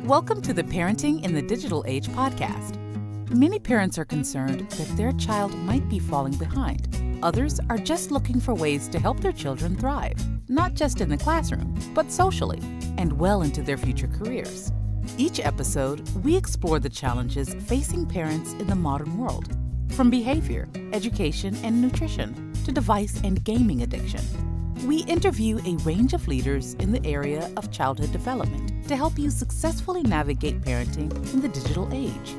Welcome to the Parenting in the Digital Age podcast. Many parents are concerned that their child might be falling behind. Others are just looking for ways to help their children thrive, not just in the classroom, but socially and well into their future careers. Each episode, we explore the challenges facing parents in the modern world, from behavior, education, and nutrition to device and gaming addiction. We interview a range of leaders in the area of childhood development to help you successfully navigate parenting in the digital age.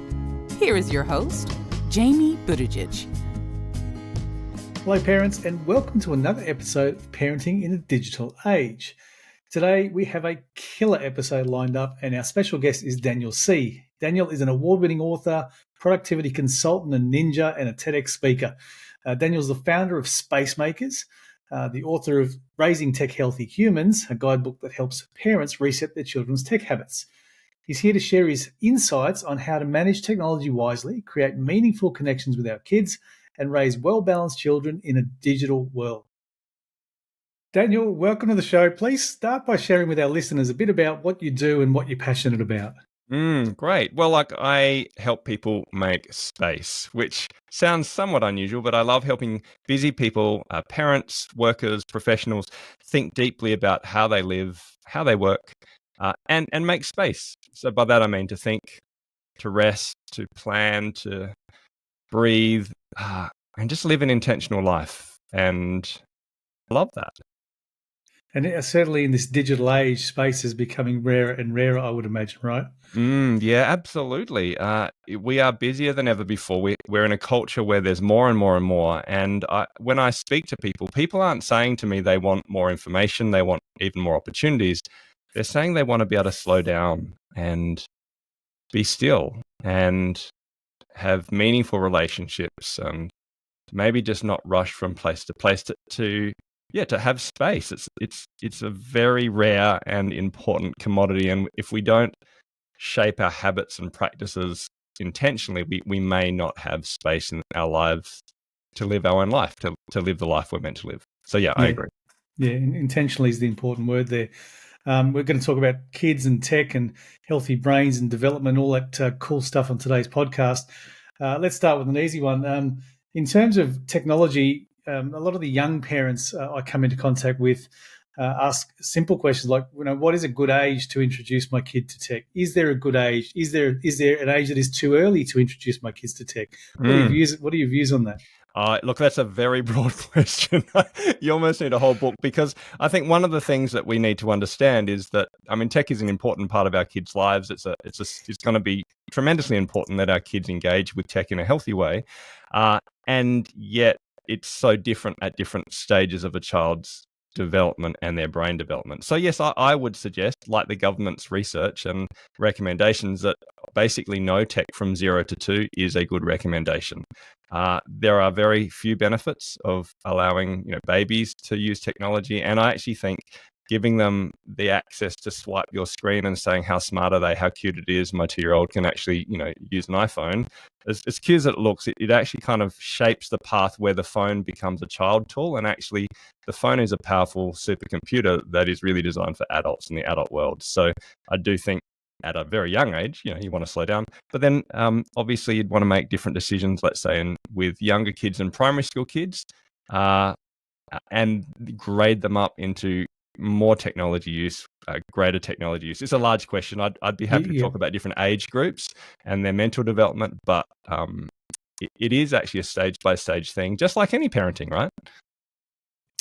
Here is your host, Jamie Buttigieg. Hello parents, and welcome to another episode of Parenting in the Digital Age. Today we have a killer episode lined up, and our special guest is Daniel Sih. Daniel is an award-winning author, productivity consultant, and ninja, and a TEDx speaker. Daniel's the founder of Spacemakers, the author of Raising Tech Healthy Humans, a guidebook that helps parents reset their children's tech habits. He's here to share his insights on how to manage technology wisely, create meaningful connections with our kids, and raise well-balanced children in a digital world. Daniel, welcome to the show. Please start by sharing with our listeners a bit about what you do and what you're passionate about. Great. Well, I help people make space, which sounds somewhat unusual, but I love helping busy people, parents, workers, professionals, think deeply about how they live, how they work, and make space. So by that, I mean to think, to rest, to plan, to breathe, and just live an intentional life. And I love that. And certainly in this digital age, space is becoming rarer and rarer, I would imagine, right? Yeah, absolutely. We are busier than ever before. We're in a culture where there's more and more and more. And when I speak to people aren't saying to me they want more information, they want even more opportunities. They're saying they want to be able to slow down and be still and have meaningful relationships and maybe just not rush from place to place to have space. It's a very rare and important commodity, and if we don't shape our habits and practices intentionally, we may not have space in our lives to live our own life, to live the life we're meant to live. So I agree. Yeah, intentionally is the important word there. We're going to talk about kids and tech and healthy brains and development, all that cool stuff on today's podcast. Let's start with an easy one. In terms of technology, a lot of the young parents I come into contact with ask simple questions like, what is a good age to introduce my kid to tech? Is there a good age? Is there an age that is too early to introduce my kids to tech? What are your views on that? Look, that's a very broad question. You almost need a whole book, because I think one of the things that we need to understand is that, tech is an important part of our kids' lives. It's going to be tremendously important that our kids engage with tech in a healthy way, and yet it's so different at different stages of a child's development and their brain development. So yes, I would suggest, like the government's research and recommendations, that basically no tech from 0 to 2 is a good recommendation. There are very few benefits of allowing babies to use technology, and I actually think giving them the access to swipe your screen and saying how smart are they, how cute it is, my 2-year-old can actually use an iPhone. As cute as it looks, it actually kind of shapes the path where the phone becomes a child tool, and actually the phone is a powerful supercomputer that is really designed for adults in the adult world. So I do think at a very young age, you want to slow down. But then obviously you'd want to make different decisions, let's say, with younger kids and primary school kids, and grade them up into more technology use, greater technology use. It's a large question. I'd be happy to talk about different age groups and their mental development, but it is actually a stage-by-stage thing, just like any parenting, right?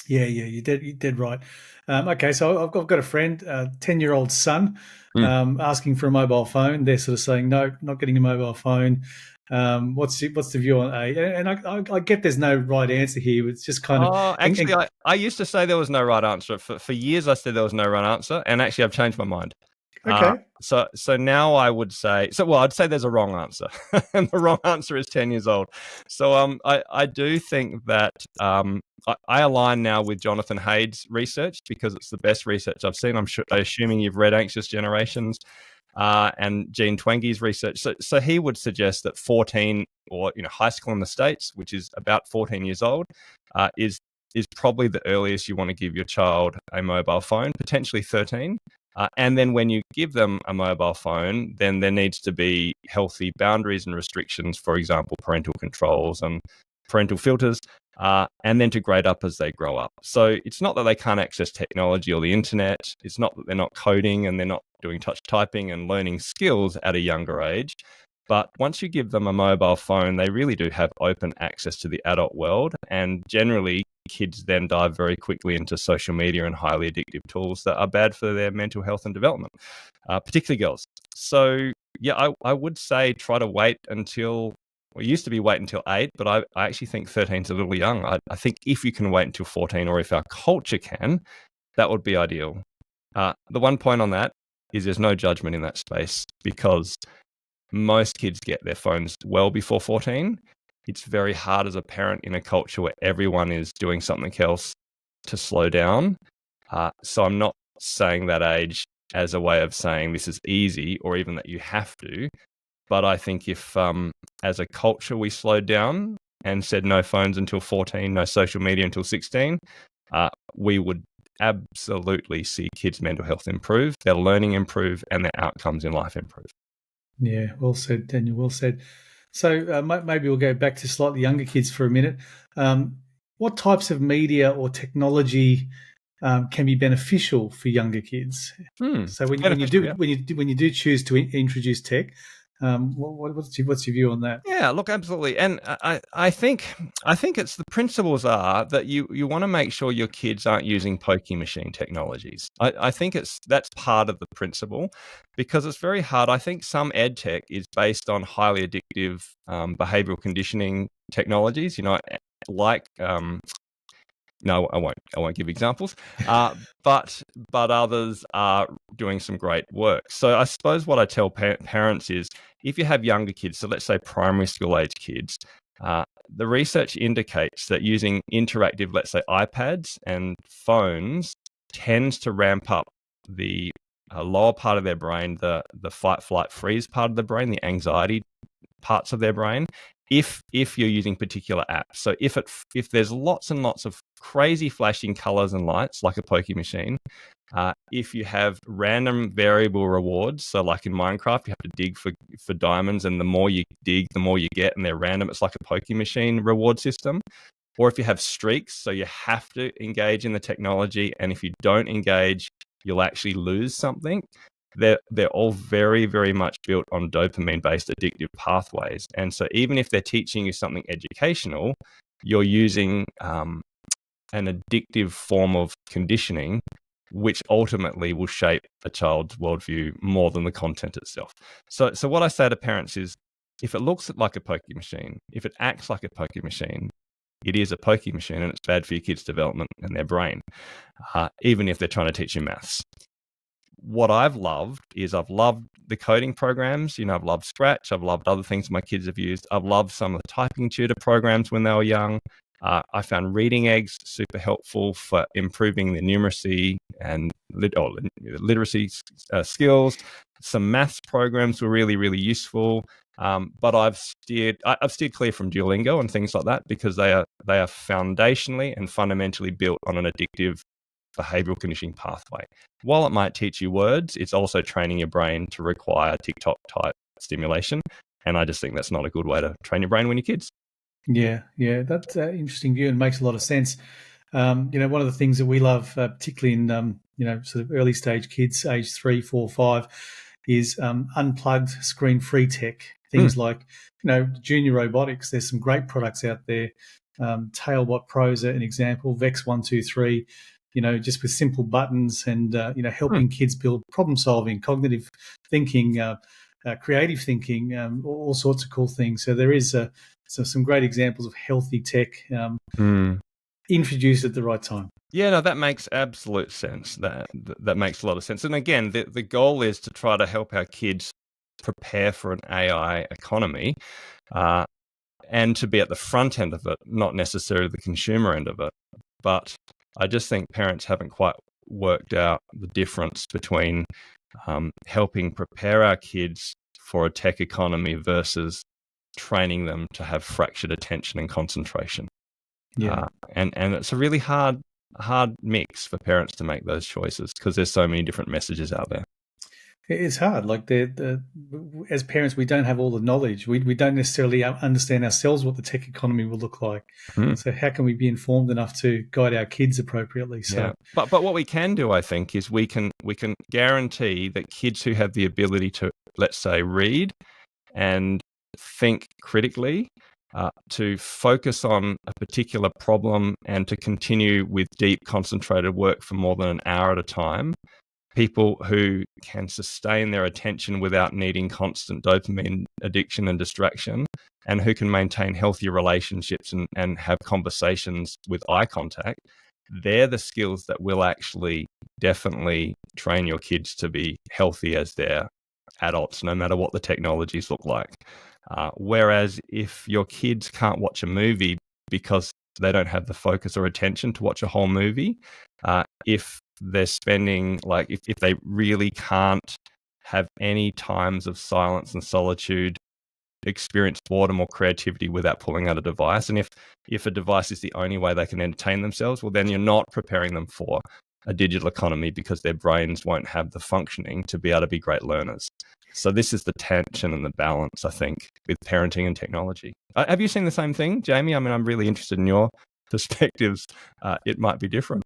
Yeah, you did right. Okay, so I've got a friend, 10-year-old son, asking for a mobile phone. They're sort of saying, no, not getting a mobile phone. What's the view on age? And I get there's no right answer here. It's just kind of... Actually, I used to say there was no right answer. For years, I said there was no right answer, and actually I've changed my mind. Okay. So now I would say, I'd say there's a wrong answer, and the wrong answer is 10 years old. So I do think that I align now with Jonathan Haid's research, because it's the best research I've seen. I'm assuming you've read Anxious Generations and Gene Twenge's research. So he would suggest that 14, or high school in the States, which is about 14 years old, is probably the earliest you want to give your child a mobile phone, potentially 13. And then when you give them a mobile phone, then there needs to be healthy boundaries and restrictions, for example, parental controls and parental filters, and then to grade up as they grow up. So it's not that they can't access technology or the internet. It's not that they're not coding and they're not doing touch typing and learning skills at a younger age. But once you give them a mobile phone, they really do have open access to the adult world. And generally, kids then dive very quickly into social media and highly addictive tools that are bad for their mental health and development, particularly girls. So, yeah, I would say try to wait until, well, it used to be wait until 8, but I actually think 13 is a little young. I think if you can wait until 14, or if our culture can, that would be ideal. The one point on that is there's no judgment in that space, because most kids get their phones well before 14. It's very hard as a parent in a culture where everyone is doing something else to slow down. So I'm not saying that age as a way of saying this is easy or even that you have to. But I think if as a culture we slowed down and said no phones until 14, no social media until 16, we would absolutely see kids' mental health improve, their learning improve, and their outcomes in life improve. Yeah, well said, Daniel, well said. So maybe we'll go back to slightly younger kids for a minute. What types of media or technology can be beneficial for younger kids? So when you do choose to introduce tech, what's your view on that? Yeah, look, absolutely. And I think it's the principles are that you want to make sure your kids aren't using pokie machine technologies. I think that's part of the principle, because it's very hard. I think some ed tech is based on highly addictive behavioral conditioning technologies, like no, I won't give examples, but others are doing some great work. So I suppose what I tell parents is, if you have younger kids, so let's say primary school age kids, the research indicates that using interactive, let's say iPads and phones, tends to ramp up the lower part of their brain, the fight, flight, freeze part of the brain, the anxiety parts of their brain, if you're using particular apps. So if there's lots and lots of crazy flashing colors and lights like a pokie machine, if you have random variable rewards, so like in Minecraft, you have to dig for diamonds, and the more you dig, the more you get, and they're random. It's like a pokie machine reward system. Or if you have streaks, so you have to engage in the technology, and if you don't engage, you'll actually lose something. They're all very, very much built on dopamine-based addictive pathways. And so even if they're teaching you something educational, you're using an addictive form of conditioning, which ultimately will shape a child's worldview more than the content itself. So what I say to parents is, if it looks like a pokie machine, if it acts like a pokie machine, it is a pokie machine, and it's bad for your kids' development and their brain, even if they're trying to teach you maths. What I've loved the coding programs. I've loved Scratch. I've loved other things my kids have used. I've loved some of the typing tutor programs when they were young. I found reading eggs super helpful for improving the numeracy and literacy skills. Some maths programs were really, really useful. But I've steered clear from Duolingo and things like that, because they are foundationally and fundamentally built on an addictive behavioral conditioning pathway. While it might teach you words, it's also training your brain to require TikTok type stimulation. And I just think that's not a good way to train your brain when you're kids. Yeah, that's an interesting view and makes a lot of sense. One of the things that we love, particularly in sort of early stage kids, age 3, 4, 5, is unplugged screen-free tech. Things like junior robotics. There's some great products out there. Tailbot Pro is an example. Vex 123. Just with simple buttons and helping kids build problem solving, cognitive thinking, creative thinking, all sorts of cool things. So there is some great examples of healthy tech introduced at the right time. Yeah, no, that makes absolute sense. That makes a lot of sense. And again, the goal is to try to help our kids prepare for an AI economy, and to be at the front end of it, not necessarily the consumer end of it. But I just think parents haven't quite worked out the difference between helping prepare our kids for a tech economy versus training them to have fractured attention and concentration. Yeah. And it's a really hard hard mix for parents to make those choices because there's so many different messages out there. It's hard. Like as parents, we don't have all the knowledge. We don't necessarily understand ourselves what the tech economy will look like. So how can we be informed enough to guide our kids appropriately? So, yeah. But what we can do, I think, is we can guarantee that kids who have the ability to, let's say, read and think critically, to focus on a particular problem and to continue with deep, concentrated work for more than an hour at a time. People who can sustain their attention without needing constant dopamine addiction and distraction, and who can maintain healthy relationships and have conversations with eye contact, they're the skills that will actually definitely train your kids to be healthy as they're adults, no matter what the technologies look like. Whereas if your kids can't watch a movie because they don't have the focus or attention to watch a whole movie, if they're spending, like, if they really can't have any times of silence and solitude, experience boredom or creativity without pulling out a device, and if a device is the only way they can entertain themselves, well, then you're not preparing them for a digital economy because their brains won't have the functioning to be able to be great learners. So this is the tension and the balance, I think, with parenting and technology. Have you seen the same thing, Jamie? I mean, I'm really interested in your perspectives. It might be different.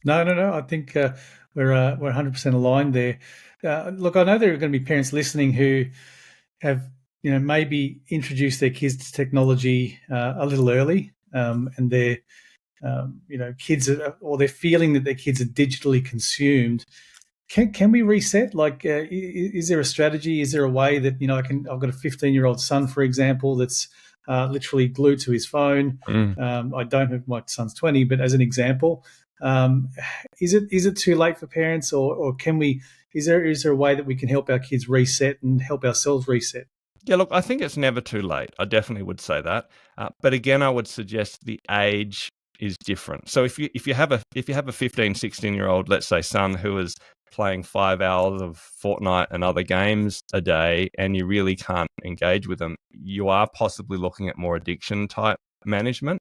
No. I think we're 100% aligned there. Look, I know there are going to be parents listening who have, maybe introduced their kids to technology a little early, and their, kids or they're feeling that their kids are digitally consumed. Can we reset? Like, is there a strategy? Is there a way that I've got a 15-year-old son, for example, that's literally glued to his phone. I don't have, my son's 20, but as an example. Is it too late for parents, or can we? Is there a way that we can help our kids reset and help ourselves reset? Yeah, look, I think it's never too late. I definitely would say that. But again, I would suggest the age is different. So if you have a 15, 16-year-old, let's say, son who is playing 5 hours of Fortnite and other games a day, and you really can't engage with them, you are possibly looking at more addiction type management.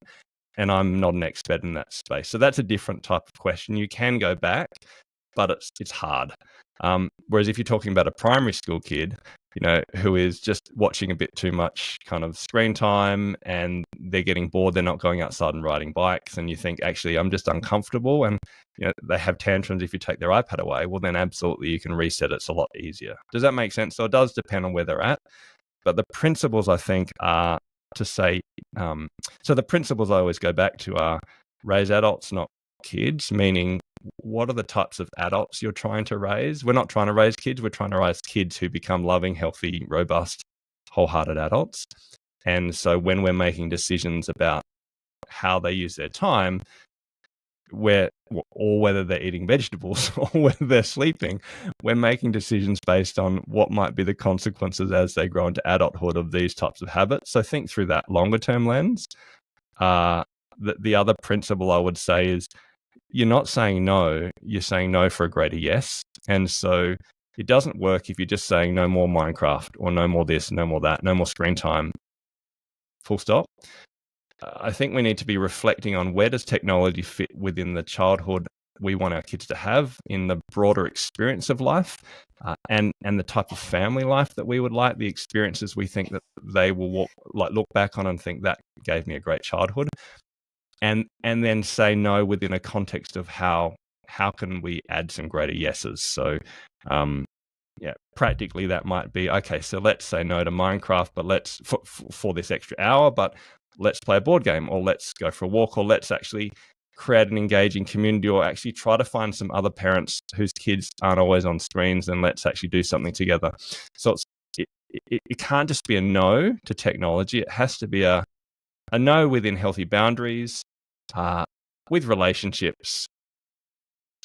And I'm not an expert in that space. So that's a different type of question. You can go back, but it's hard. Whereas if you're talking about a primary school kid, who is just watching a bit too much kind of screen time and they're getting bored, they're not going outside and riding bikes, and you think, actually, I'm just uncomfortable, and they have tantrums if you take their iPad away, well, then absolutely you can reset it. It's a lot easier. Does that make sense? So it does depend on where they're at. But the principles, I think, are to say, so the principles I always go back to are raise adults, not kids, meaning what are the types of adults you're trying to raise? We're not trying to raise kids. We're trying to raise kids who become loving, healthy, robust, wholehearted adults. And so when we're making decisions about how they use their time, or whether they're eating vegetables or whether they're sleeping, we're making decisions based on what might be the consequences as they grow into adulthood of these types of habits. So think through that longer term lens. The other principle I would say is you're not saying no, you're saying no for a greater yes. And so it doesn't work if you're just saying no more Minecraft or no more this, no more that, no more screen time, full stop. I think we need to be reflecting on where does technology fit within the childhood we want our kids to have in the broader experience of life, and the type of family life that we would like, the experiences we think that they will look back on and think that gave me a great childhood, and then say no within a context of how can we add some greater yeses. So practically that might be, okay, so let's say no to Minecraft, but let's for this extra hour, but let's play a board game, or let's go for a walk, or let's actually create an engaging community, or actually try to find some other parents whose kids aren't always on screens, and let's actually do something together. So it can't just be a no to technology. It has to be a no within healthy boundaries, with relationships,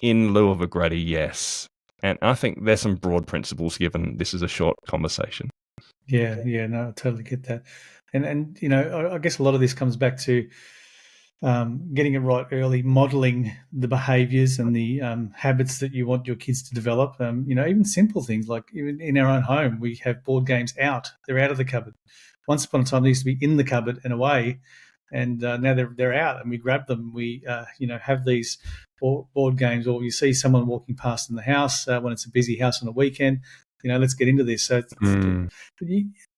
in lieu of a greater yes. And I think there's some broad principles given this is a short conversation. Yeah, no, I totally get that. And I guess a lot of this comes back to getting it right early, modeling the behaviors and the habits that you want your kids to develop. Even simple things like even in our own home, we have board games out. They're out of the cupboard. Once upon a time, they used to be in the cupboard and away. and now they're out, and we grab them. We have these board games, or you see someone walking past in the house when it's a busy house on a weekend. Let's get into this. So the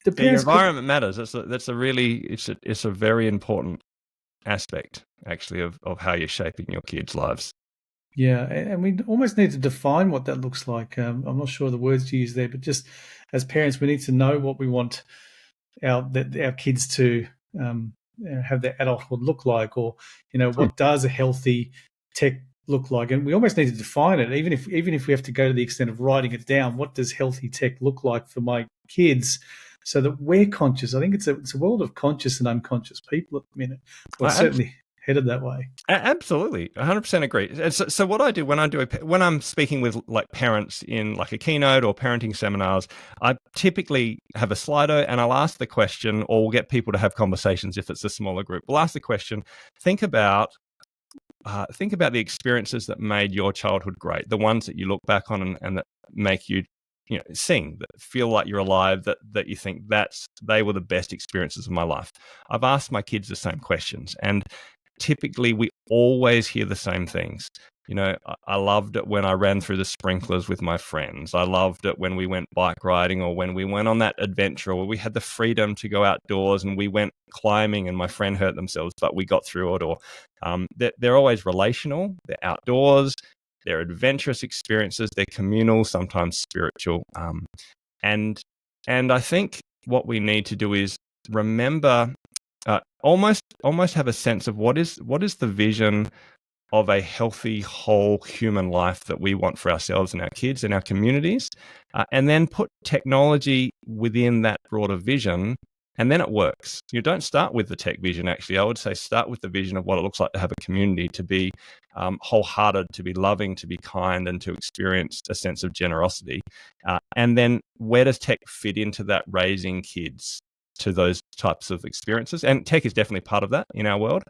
your parents environment matters. That's a really it's a very important aspect actually of how you're shaping your kids' lives. Yeah, and we almost need to define what that looks like. I'm not sure of the words to use there, but just as parents, we need to know what we want our kids to have their adulthood look like, or what does a healthy tech look like, and we almost need to define it. Even if we have to go to the extent of writing it down, what does healthy tech look like for my kids, so that we're conscious. I think it's a world of conscious and unconscious people at the minute. We're certainly headed that way. Absolutely, 100% agree. And so what I do when I'm speaking with like parents in like a keynote or parenting seminars, I typically have a Slido and I'll ask the question, or we'll get people to have conversations if it's a smaller group. We'll ask the question, think about the experiences that made your childhood great, the ones that you look back on and that make you sing, that feel like you're alive, that you think they were the best experiences of my life. I've asked my kids the same questions, and typically we always hear the same things. I loved it when I ran through the sprinklers with my friends. I loved it when we went bike riding, or when we went on that adventure, or we had the freedom to go outdoors and we went climbing and my friend hurt themselves, but we got through it. Or they're always relational, they're outdoors, they're adventurous experiences, they're communal, sometimes spiritual. And I think what we need to do is remember, almost have a sense of what is the vision of a healthy, whole human life that we want for ourselves and our kids and our communities, and then put technology within that broader vision, and then it works. You don't start with the tech vision, actually. I would say start with the vision of what it looks like to have a community, to be wholehearted, to be loving, to be kind, and to experience a sense of generosity. And then where does tech fit into that, raising kids to those types of experiences? And tech is definitely part of that in our world.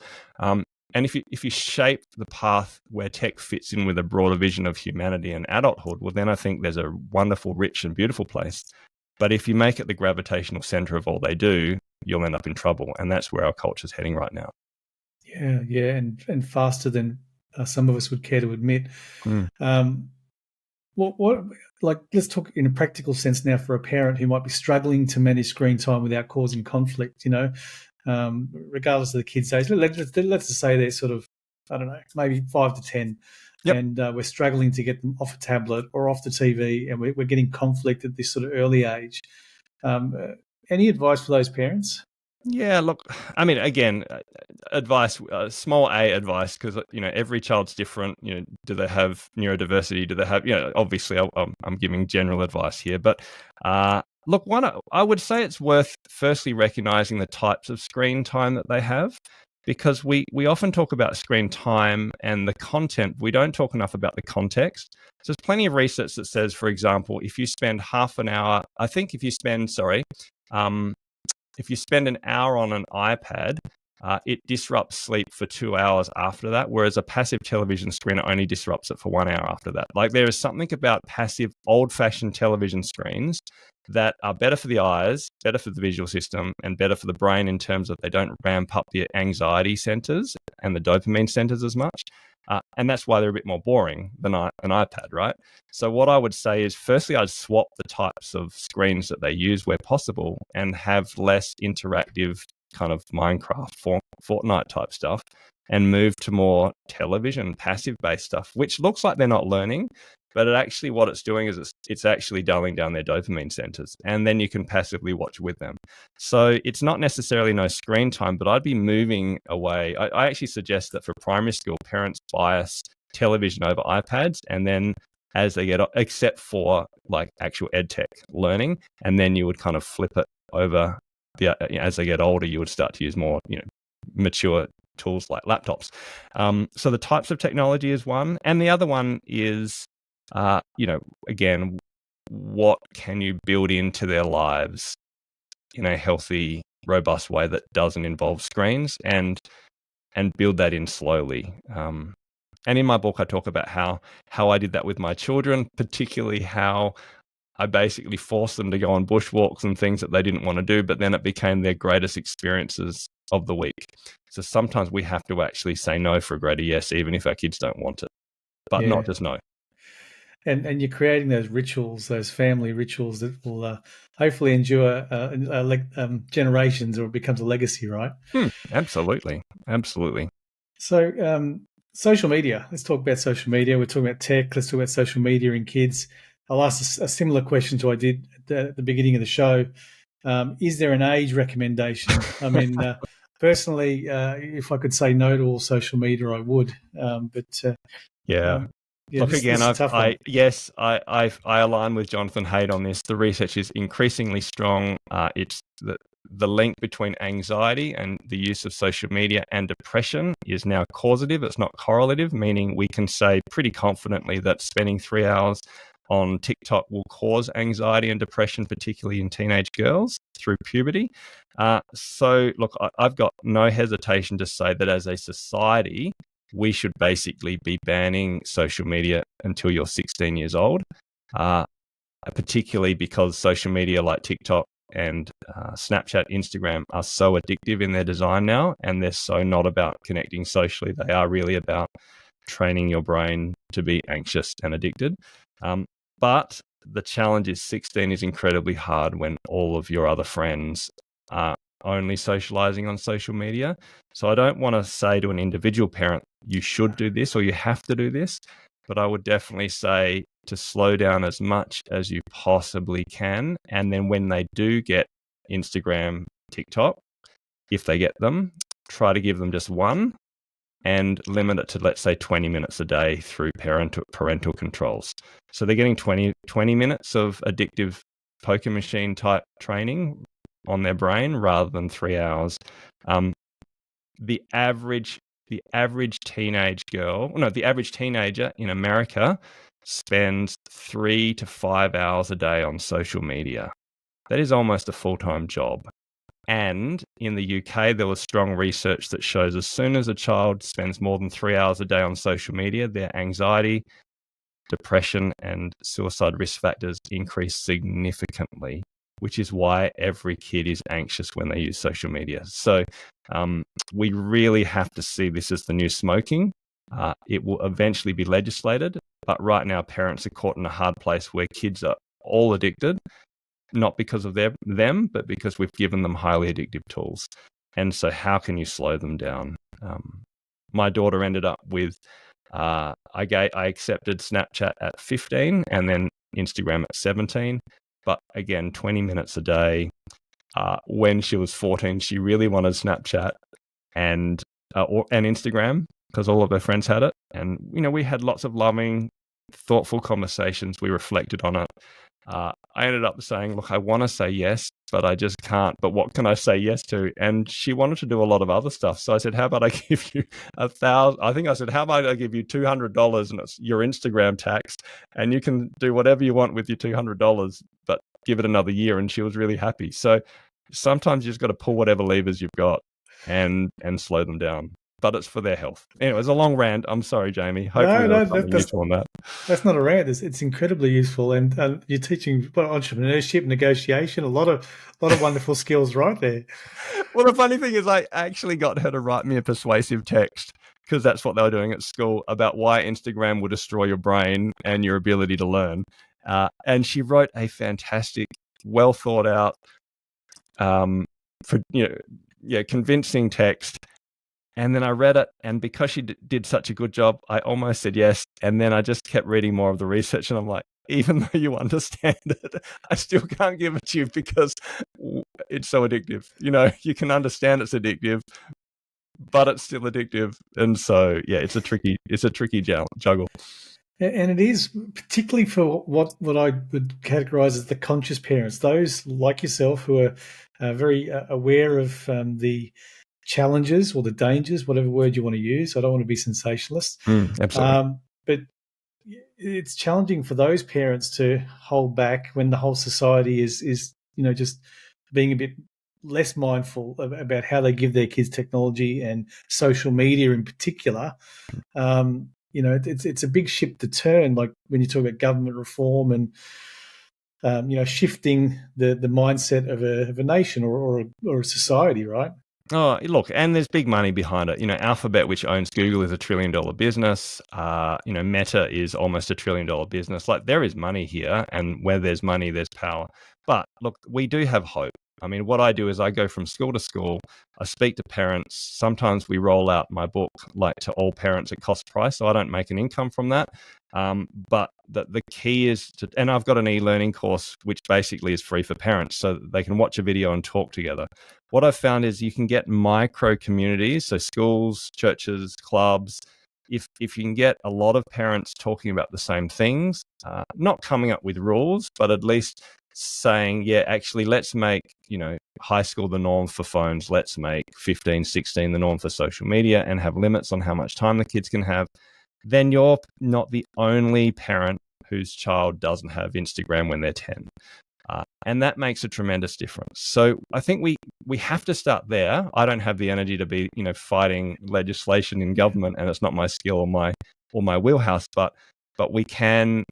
And if you shape the path where tech fits in with a broader vision of humanity and adulthood, well, then I think there's a wonderful, rich and beautiful place. But if you make it the gravitational center of all they do, you'll end up in trouble. And that's where our culture is heading right now. Yeah, and faster than some of us would care to admit. What let's talk in a practical sense now for a parent who might be struggling to manage screen time without causing conflict, regardless of the kids' age. Let's just say they're sort of, I don't know, maybe 5 to 10, and we're struggling to get them off a tablet or off the TV, and we're getting conflict at this sort of early age. Any advice for those parents? Yeah, look, I mean, again, advice, small a advice, because, every child's different. Do they have neurodiversity? Do they have, obviously I'm giving general advice here, but look, I would say it's worth firstly recognizing the types of screen time that they have, because we often talk about screen time and the content. We don't talk enough about the context. So there's plenty of research that says, for example, if you spend half an hour, if you spend an hour on an iPad, it disrupts sleep for 2 hours after that, whereas a passive television screen only disrupts it for 1 hour after that. Like, there is something about passive, old-fashioned television screens that are better for the eyes, better for the visual system, and better for the brain in terms of they don't ramp up the anxiety centers and the dopamine centers as much. And that's why they're a bit more boring than an iPad, right? So what I would say is, firstly, I'd swap the types of screens that they use where possible and have less interactive kind of Minecraft, Fortnite type stuff, and move to more television, passive-based stuff, which looks like they're not learning, but what it's doing is it's actually dulling down their dopamine centers, and then you can passively watch with them. So it's not necessarily no screen time, but I'd be moving away. I actually suggest that for primary school, parents bias television over iPads, and then as they get, except for like actual ed tech learning, and then you would kind of flip it over. As they get older, you would start to use more, mature tools like laptops. So the types of technology is one, and the other one is, again, what can you build into their lives in a healthy, robust way that doesn't involve screens, and build that in slowly. And in my book, I talk about how I did that with my children, particularly how I basically forced them to go on bushwalks and things that they didn't want to do, but then it became their greatest experiences of the week. So sometimes we have to actually say no for a greater yes, even if our kids don't want it, but Yeah. not just no. And you're creating those rituals, those family rituals that will hopefully endure generations, or it becomes a legacy, right? Absolutely. So social media. Let's talk about social media. We're talking about tech. Let's talk about social media in kids. I'll ask a similar question to I did at the beginning of the show. Is there an age recommendation? I mean, personally, if I could say no to all social media, I would. Look, again, this is a tough one. I align with Jonathan Haidt on this. The research is increasingly strong. It's the link between anxiety and the use of social media and depression is now causative. It's not correlative, meaning we can say pretty confidently that spending 3 hours on TikTok will cause anxiety and depression, particularly in teenage girls through puberty. So, look, I've got no hesitation to say that as a society, we should basically be banning social media until you're 16 years old, particularly because social media like TikTok and Snapchat, Instagram are so addictive in their design now, and they're so not about connecting socially. They are really about training your brain to be anxious and addicted. But the challenge is 16 is incredibly hard when all of your other friends are only socializing on social media. So I don't want to say to an individual parent, you should do this or you have to do this, but I would definitely say to slow down as much as you possibly can. And then when they do get Instagram, TikTok, if they get them, try to give them just one and limit it to, let's say, 20 minutes a day through parental controls. So they're getting 20 minutes of addictive poker machine type training on their brain rather than 3 hours. The average teenager in America spends 3 to 5 hours a day on social media. That is almost a full-time job. And in the UK, there was strong research that shows as soon as a child spends more than 3 hours a day on social media, their anxiety, depression, and suicide risk factors increase significantly, which is why every kid is anxious when they use social media. So we really have to see this as the new smoking. It will eventually be legislated, but right now parents are caught in a hard place where kids are all addicted, not because of them, but because we've given them highly addictive tools. And so how can you slow them down? My daughter ended up with, I accepted Snapchat at 15 and then Instagram at 17. But again, 20 minutes a day. When she was 14, she really wanted Snapchat and Instagram because all of her friends had it. And, we had lots of loving, thoughtful conversations. We reflected on it. I ended up saying, look, I want to say yes, but I just can't. But what can I say yes to? And she wanted to do a lot of other stuff. So I said, how about I give you $1,000? I think I said, how about I give you $200 and it's your Instagram tax and you can do whatever you want with your $200, but give it another year. And she was really happy. So sometimes you just got to pull whatever levers you've got and slow them down. But it's for their health. Anyway, it's a long rant. I'm sorry, Jamie. Hopefully there was something useful on that. That's not a rant. It's incredibly useful, and you're teaching entrepreneurship, negotiation, a lot of wonderful skills right there. Well, the funny thing is, I actually got her to write me a persuasive text because that's what they were doing at school about why Instagram will destroy your brain and your ability to learn. And she wrote a fantastic, well thought out, convincing text. And then I read it, and because she did such a good job, I almost said yes. And then I just kept reading more of the research, and I'm like, even though you understand it, I still can't give it to you because it's so addictive. You can understand it's addictive, but it's still addictive. And so, yeah, it's a tricky juggle. And it is particularly for what I would categorize as the conscious parents, those like yourself who are very aware of the challenges or the dangers, whatever word you want to use. I don't want to be sensationalist. Absolutely. But it's challenging for those parents to hold back when the whole society is just being a bit less mindful about how they give their kids technology and social media in particular. It's a big ship to turn, like when you talk about government reform and shifting the mindset of a nation or a society, right? Oh, look, and there's big money behind it. Alphabet, which owns Google, is $1 trillion business. Meta is almost $1 trillion business. Like, there is money here, and where there's money, there's power. But look, we do have hope. I mean, what I do is I go from school to school. I speak to parents. Sometimes we roll out my book like to all parents at cost price, so I don't make an income from that. But the key is and I've got an e-learning course which basically is free for parents, so that they can watch a video and talk together. What I've found is you can get micro communities, so schools, churches, clubs. If you can get a lot of parents talking about the same things, not coming up with rules, but at least saying, yeah, actually, let's make, high school the norm for phones. Let's make 15, 16 the norm for social media and have limits on how much time the kids can have. Then you're not the only parent whose child doesn't have Instagram when they're 10. And that makes a tremendous difference. So I think we have to start there. I don't have the energy to be, fighting legislation in government, and it's not my skill or my wheelhouse, but we can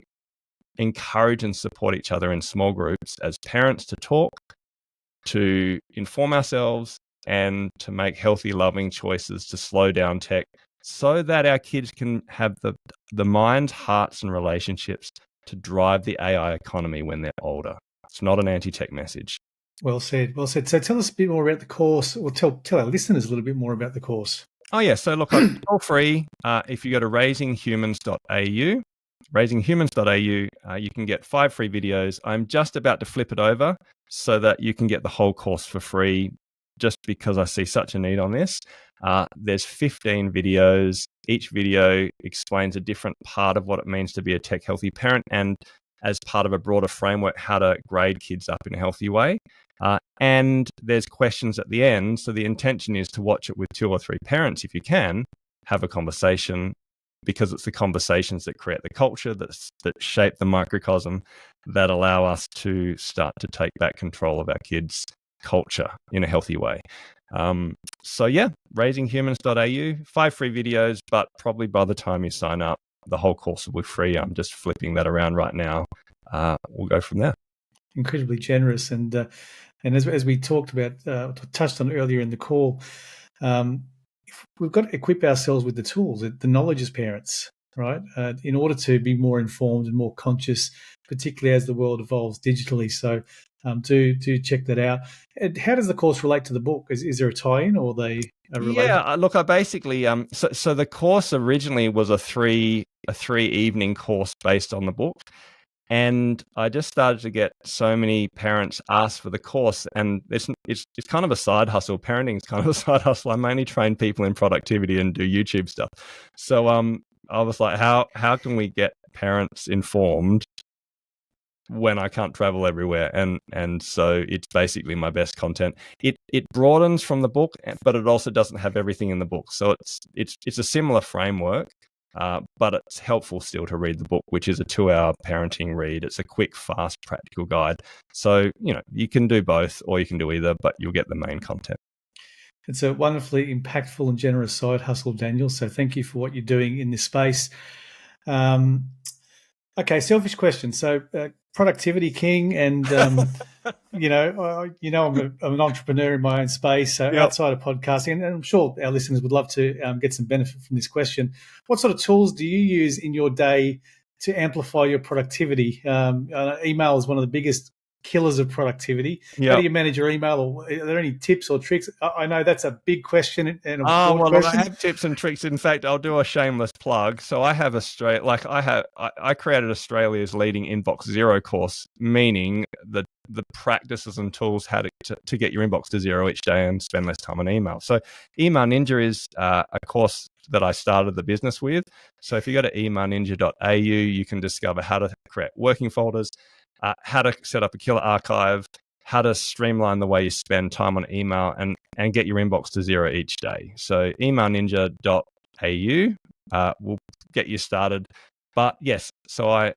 encourage and support each other in small groups as parents to talk, to inform ourselves, and to make healthy, loving choices to slow down tech so that our kids can have the minds, hearts, and relationships to drive the AI economy when they're older. It's not an anti-tech message. Well said. Well said. So tell us a bit more about the course, or tell our listeners a little bit more about the course. Oh, yeah. So look, it's all free. If you go to raisinghumans.au, you can get 5 free videos. I'm just about to flip it over so that you can get the whole course for free, just because I see such a need on this. There's 15 videos. Each video explains a different part of what it means to be a tech healthy parent, and as part of a broader framework, how to grade kids up in a healthy way. And there's questions at the end. So the intention is to watch it with 2 or 3 parents if you can, have a conversation, because it's the conversations that create the culture, that shape the microcosm, that allow us to start to take back control of our kids' culture in a healthy way. So yeah, raisinghumans.au, 5 free videos, but probably by the time you sign up, the whole course will be free. I'm just flipping that around right now. We'll go from there. Incredibly generous, and as we talked about, touched on earlier in the call, we've got to equip ourselves with the tools, the knowledge as parents, right, in order to be more informed and more conscious, particularly as the world evolves digitally. So do check that out. And how does the course relate to the book? Is there a tie-in, or are they related? Yeah, look, I basically so the course originally was a 3 evening course based on the book, and I just started to get so many parents ask for the course, and it's kind of a side hustle. Parenting is kind of a side hustle. I mainly train people in productivity and do YouTube stuff. So I was like, how can we get parents informed when I can't travel everywhere? And so it's basically my best content. It broadens from the book, but it also doesn't have everything in the book. So it's a similar framework, but it's helpful still to read the book, which is a 2-hour parenting read. It's a quick, fast, practical guide. So, you can do both, or you can do either, but you'll get the main content. It's a wonderfully impactful and generous side hustle, Daniel. So thank you for what you're doing in this space. Okay, selfish question. So productivity king, and I'm an entrepreneur in my own space. So outside of podcasting, and I'm sure our listeners would love to get some benefit from this question. What sort of tools do you use in your day to amplify your productivity? Email is one of the biggest killers of productivity. How do you manage your email? Or are there any tips or tricks? I know that's a big question and a broad question. I have tips and tricks. In fact, I'll do a shameless plug. So I have I created Australia's leading Inbox Zero course, meaning the practices and tools how to get your inbox to zero each day and spend less time on email. So Email Ninja is a course that I started the business with. So if you go to emailninja.au, you can discover how to create working folders, how to set up a killer archive, how to streamline the way you spend time on email, and get your inbox to zero each day. So emailninja.au will get you started. But yes, so I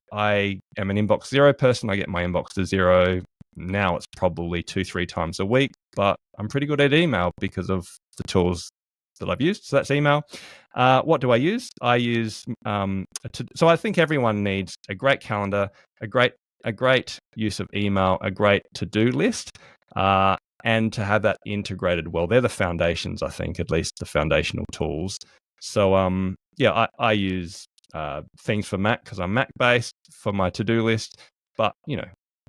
am an inbox zero person. I get my inbox to zero. Now it's probably 2-3 times a week, but I'm pretty good at email because of the tools that I've used. So that's email. What do I use? I use so I think everyone needs a great calendar, a great use of email, a great to-do list, and to have that integrated well. They're the foundations, I think, at least the foundational tools. So I use things for Mac because I'm Mac-based for my to-do list. But,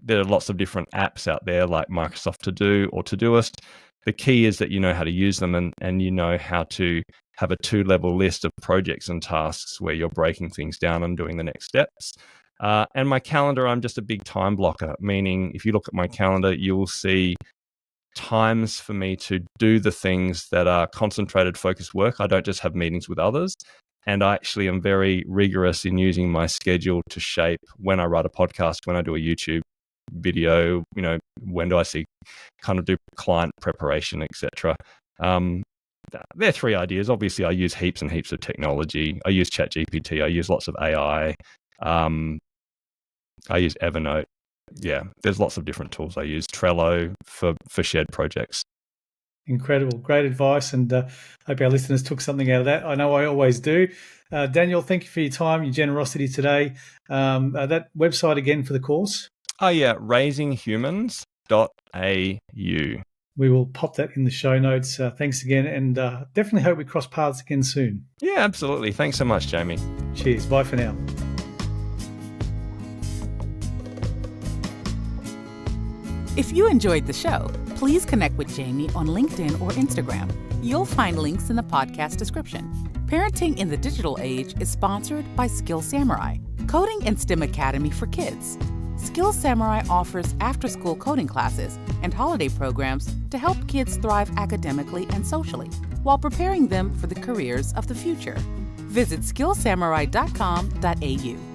there are lots of different apps out there like Microsoft To Do or Todoist. The key is that you know how to use them and you know how to have a 2-level list of projects and tasks where you're breaking things down and doing the next steps. And my calendar, I'm just a big time blocker, meaning if you look at my calendar, you will see times for me to do the things that are concentrated, focused work. I don't just have meetings with others. And I actually am very rigorous in using my schedule to shape when I write a podcast, when I do a YouTube video, when do I kind of do client preparation, etc. There are 3 ideas. Obviously, I use heaps and heaps of technology. I use ChatGPT. I use lots of AI. I use Evernote. Yeah, there's lots of different tools I use. Trello for shared projects. Incredible. Great advice, and hope our listeners took something out of that. I know I always do. Daniel, thank you for your time, your generosity today. That website again for the course? Oh, yeah, raisinghumans.au. We will pop that in the show notes. Thanks again, and definitely hope we cross paths again soon. Yeah, absolutely. Thanks so much, Jamie. Cheers. Bye for now. If you enjoyed the show, please connect with Jamie on LinkedIn or Instagram. You'll find links in the podcast description. Parenting in the Digital Age is sponsored by Skill Samurai, Coding and STEM Academy for Kids. Skill Samurai offers after-school coding classes and holiday programs to help kids thrive academically and socially while preparing them for the careers of the future. Visit skillsamurai.com.au.